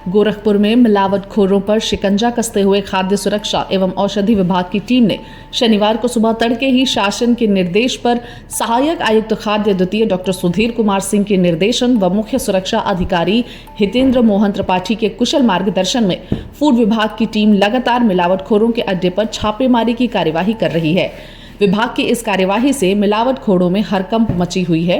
गोरखपुर में मिलावटखोरों पर शिकंजा कसते हुए खाद्य सुरक्षा एवं औषधि विभाग की टीम ने शनिवार को सुबह तड़के ही शासन के निर्देश पर सहायक आयुक्त खाद्य द्वितीय डॉक्टर सुधीर कुमार सिंह के निर्देशन व मुख्य सुरक्षा अधिकारी हितेंद्र मोहन त्रिपाठी के कुशल मार्गदर्शन में फूड विभाग की टीम लगातार मिलावटखोरों के अड्डे पर छापेमारी की कार्यवाही कर रही है। विभाग की इस कार्यवाही से मिलावटखोरों में हड़कंप मची हुई है।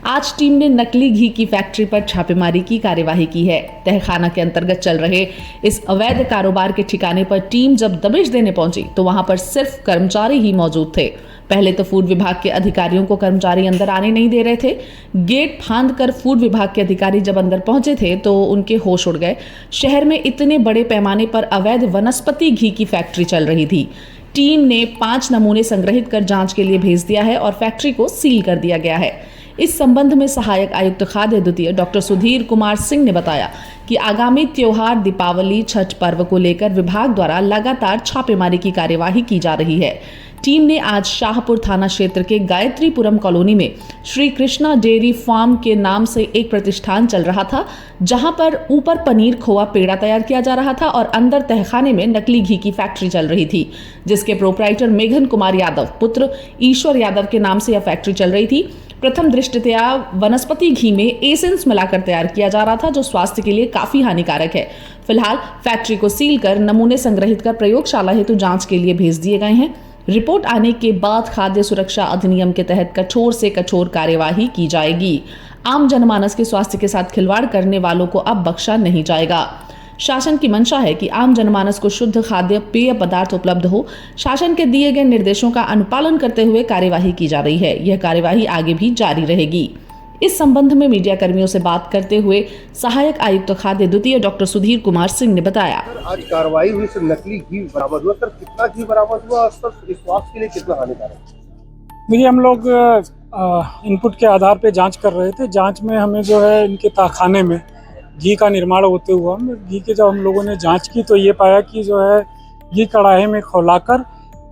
आज टीम ने नकली घी की फैक्ट्री पर छापेमारी की कार्यवाही की है। तहखाना के अंतर्गत चल रहे इस अवैध कारोबार के ठिकाने पर टीम जब दबिश देने पहुंची तो वहां पर सिर्फ कर्मचारी ही मौजूद थे। पहले तो फूड विभाग के अधिकारियों को कर्मचारी अंदर आने नहीं दे रहे थे। गेट फांद कर फूड विभाग के अधिकारी जब अंदर पहुंचे थे तो उनके होश उड़ गए। शहर में इतने बड़े पैमाने पर अवैध वनस्पति घी की फैक्ट्री चल रही थी। टीम ने 5 नमूने संग्रहित कर जांच के लिए भेज दिया है और फैक्ट्री को सील कर दिया गया है। इस संबंध में सहायक आयुक्त खाद्य द्वितीय डॉक्टर सुधीर कुमार सिंह ने बताया कि आगामी त्योहार दीपावली छठ पर्व को लेकर विभाग द्वारा लगातार छापेमारी की कार्यवाही की जा रही है। टीम ने आज शाहपुर थाना क्षेत्र के गायत्रीपुरम कॉलोनी में श्री कृष्णा डेयरी फार्म के नाम से एक प्रतिष्ठान चल रहा था, जहां पर ऊपर पनीर खोआ पेड़ा तैयार किया जा रहा था और अंदर तहखाने में नकली घी की फैक्ट्री चल रही थी, जिसके प्रोप्राइटर मेघन कुमार यादव पुत्र ईश्वर यादव के नाम से यह फैक्ट्री चल रही थी। प्रथम दृष्टया वनस्पति घी में एसेंस मिलाकर तैयार किया जा रहा था, जो स्वास्थ्य के लिए काफी हानिकारक है। फिलहाल फैक्ट्री को सील कर नमूने संग्रहित कर प्रयोगशाला हेतु जांच के लिए भेज दिए गए हैं। रिपोर्ट आने के बाद खाद्य सुरक्षा अधिनियम के तहत कठोर से कठोर कार्यवाही की जाएगी। आम जनमानस के स्वास्थ्य के साथ खिलवाड़ करने वालों को अब बख्शा नहीं जाएगा। शासन की मंशा है कि आम जनमानस को शुद्ध खाद्य पेय पदार्थ उपलब्ध हो। शासन के दिए गए निर्देशों का अनुपालन करते हुए कार्यवाही की जा रही है। यह कार्यवाही आगे भी जारी रहेगी। इस संबंध में मीडिया कर्मियों से बात करते हुए सहायक आयुक्त खाद्य द्वितीय डॉक्टर सुधीर कुमार सिंह ने बताया, आज कार्रवाई हुई सर, नकली घी बरामद हुआ। सर कितना घी बरामद हुआ और सर स्वास्थ्य के लिए कितना हानिकारक? देखिए, हम लोग इनपुट के आधार पे जांच कर रहे थे। जांच में हमें जो है इनके तहखाने में घी का निर्माण होते हुआ घी के जब हम लोगों ने जांच की तो ये पाया कि जो है घी कढ़ाई में खौलाकर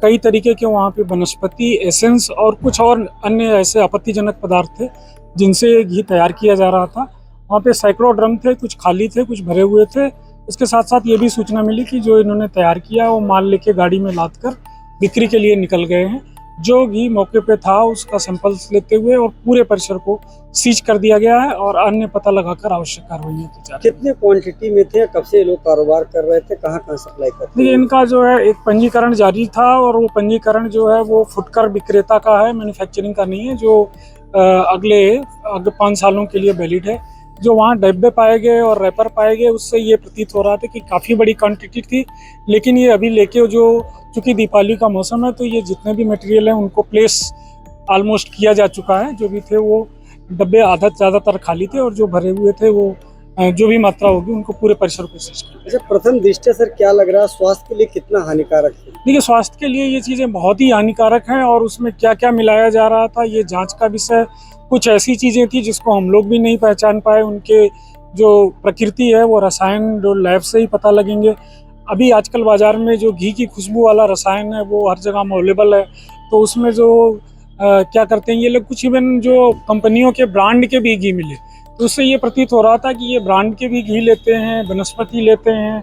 कई तरीके के वहाँ पे वनस्पति एसेंस और कुछ और अन्य ऐसे आपत्तिजनक पदार्थ थे जिनसे घी तैयार किया जा रहा था। वहाँ पे सैकड़ों ड्रम थे, कुछ खाली थे, कुछ भरे हुए थे। इसके साथ साथ ये भी सूचना मिली कि जो इन्होंने तैयार किया वो माल लेके गाड़ी में लाद कर बिक्री के लिए निकल गए हैं। जो घी मौके पे था उसका सैंपल्स लेते हुए और पूरे परिसर को सीज कर दिया गया है और अन्य पता लगाकर आवश्यक कार्रवाई की जा रही है। कितने क्वांटिटी में थे, कब से लोग कारोबार कर रहे थे, कहाँ कहाँ सप्लाई करते थे? इनका जो है एक पंजीकरण जारी था और वो पंजीकरण जो है वो फुटकर विक्रेता का है, मैन्युफैक्चरिंग का नहीं है, जो अगले 5 सालों के लिए वैलिड है। जो वहाँ डब्बे पाए गए और रैपर पाए गए उससे ये प्रतीत हो रहा था कि काफ़ी बड़ी क्वांटिटी थी, लेकिन ये अभी लेके जो चूँकि दीपावली का मौसम है तो ये जितने भी मटेरियल हैं उनको प्लेस ऑलमोस्ट किया जा चुका है। जो भी थे वो डब्बे ज़्यादातर खाली थे और जो भरे हुए थे वो जो भी मात्रा होगी उनको पूरे परिसर को सीज किया। अच्छा, प्रथम दृष्टया सर क्या लग रहा है, स्वास्थ्य के लिए कितना हानिकारक है? देखिए, स्वास्थ्य के लिए ये चीज़ें बहुत ही हानिकारक हैं और उसमें क्या क्या मिलाया जा रहा था ये जांच का विषय। कुछ ऐसी चीज़ें थी जिसको हम लोग भी नहीं पहचान पाए, उनके जो प्रकृति है वो रसायन जो लैब से ही पता लगेंगे। अभी आजकल बाज़ार में जो घी की खुशबू वाला रसायन है वो हर जगह अवेलेबल है, तो उसमें जो क्या करते हैं ये लोग, कुछ इवन जो कंपनियों के ब्रांड के भी घी मिले तो उससे ये प्रतीत हो रहा था कि ये ब्रांड के भी घी लेते हैं, वनस्पति लेते हैं,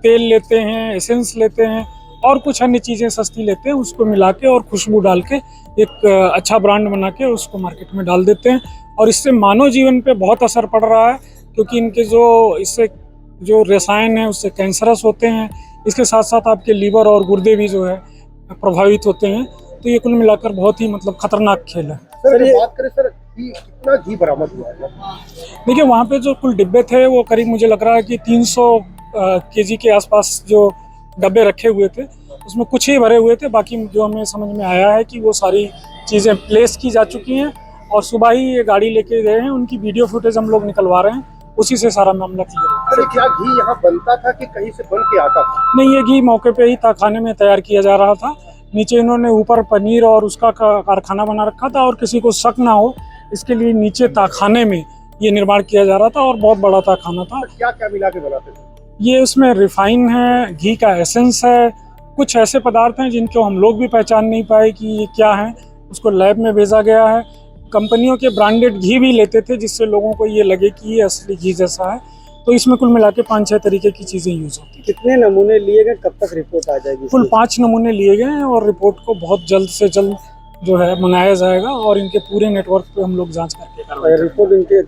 तेल लेते हैं, एसेंस लेते हैं और कुछ अन्य चीज़ें सस्ती लेते हैं, उसको मिला के और खुशबू डाल के एक अच्छा ब्रांड बना के उसको मार्केट में डाल देते हैं। और इससे मानव जीवन पे बहुत असर पड़ रहा है, क्योंकि इनके इससे जो रसायन है उससे कैंसरस होते हैं। इसके साथ साथ आपके लीवर और गुर्दे भी जो है प्रभावित होते हैं। तो ये कुल मिलाकर बहुत ही खतरनाक खेल है। सर ये बात करें सर, कितना घी बरामद हुआ है? देखिए, वहाँ पे जो कुल डिब्बे थे वो करीब मुझे लग रहा है कि 300 केजी के आसपास जो डब्बे रखे हुए थे उसमें कुछ ही भरे हुए थे। बाकी जो हमें समझ में आया है कि वो सारी चीज़ें प्लेस की जा चुकी हैं और सुबह ही ये गाड़ी लेके गए हैं। उनकी वीडियो फुटेज हम लोग निकलवा रहे हैं, उसी से सारा मामला क्लियर है। सर क्या घी यहाँ बनता था कि कहीं से बन के आता था? नहीं, ये घी मौके पे ही तहखाने में तैयार किया जा रहा था। नीचे इन्होंने ऊपर पनीर और उसका कारखाना बना रखा था और किसी को शक ना हो इसके लिए नीचे तहखाने में ये निर्माण किया जा रहा था और बहुत बड़ा तहखाना था। क्या क्या मिला के बनाते थे? ये उसमें रिफाइन है, घी का एसेंस है, कुछ ऐसे पदार्थ हैं जिनको हम लोग भी पहचान नहीं पाए कि ये क्या है। उसको लैब में भेजा गया है। कंपनियों के ब्रांडेड घी भी लेते थे जिससे लोगों को ये लगे कि ये असली घी जैसा है, तो इसमें कुल मिला के 5-6 तरीके की चीज़ें यूज़ होती हैं। कितने नमूने लिए गए, कब तक रिपोर्ट आ जाएगी? कुल 5 नमूने लिए गए हैं और रिपोर्ट को बहुत जल्द से जल्द जो है मंगाया जाएगा और इनके पूरे नेटवर्क पे हम लोग जांच करके कार्रवाई अगर रिपोर्ट इनके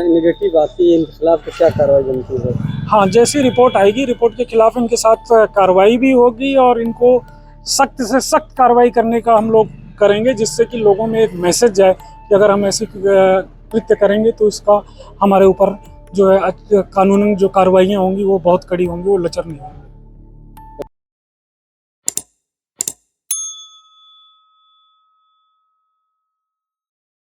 नेगेटिव आती है, इनके खिलाफ तो क्या कार्रवाई बनती है? हाँ, जैसी रिपोर्ट आएगी, रिपोर्ट के खिलाफ इनके साथ कार्रवाई भी होगी और इनको सख्त से सख्त कार्रवाई करने का हम लोग करेंगे, जिससे कि लोगों में एक मैसेज जाए कि अगर हम ऐसे कृत्य करेंगे तो इसका हमारे ऊपर जो है कानूनन जो कार्रवाइयाँ होंगी वो बहुत कड़ी होंगी, वो लचर नहीं होंगी।